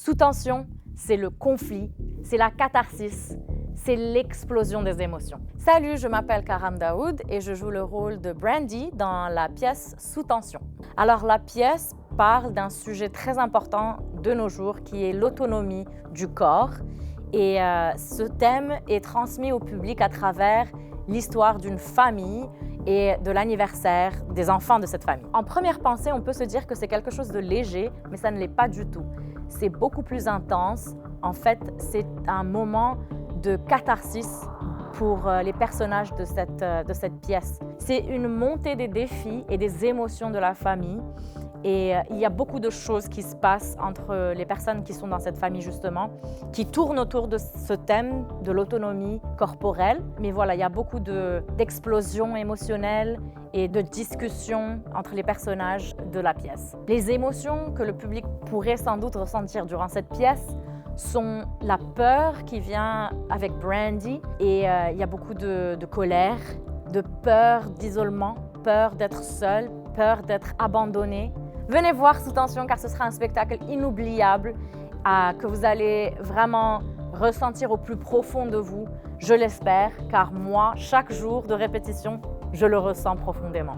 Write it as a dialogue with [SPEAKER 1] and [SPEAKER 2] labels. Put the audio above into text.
[SPEAKER 1] Sous tension, c'est le conflit, c'est la catharsis, c'est l'explosion des émotions. Salut, je m'appelle Karam Daoud et je joue le rôle de Brandy dans la pièce Sous tension. Alors la pièce parle d'un sujet très important de nos jours qui est l'autonomie du corps et ce thème est transmis au public à travers l'histoire d'une famille et de l'anniversaire des enfants de cette famille. En première pensée, on peut se dire que c'est quelque chose de léger, mais ça ne l'est pas du tout. C'est beaucoup plus intense. En fait, c'est un moment de catharsis pour les personnages de cette pièce. C'est une montée des défis et des émotions de la famille. Et il y a beaucoup de choses qui se passent entre les personnes qui sont dans cette famille justement, qui tournent autour de ce thème de l'autonomie corporelle. Mais voilà, il y a beaucoup d'explosions émotionnelles et de discussions entre les personnages de la pièce. Les émotions que le public pourrait sans doute ressentir durant cette pièce sont la peur qui vient avec Brandy et il y a beaucoup de colère, de peur d'isolement, peur d'être seul, peur d'être abandonné. Venez voir Sous tension car ce sera un spectacle inoubliable que vous allez vraiment ressentir au plus profond de vous, je l'espère, car moi, chaque jour de répétition, je le ressens profondément.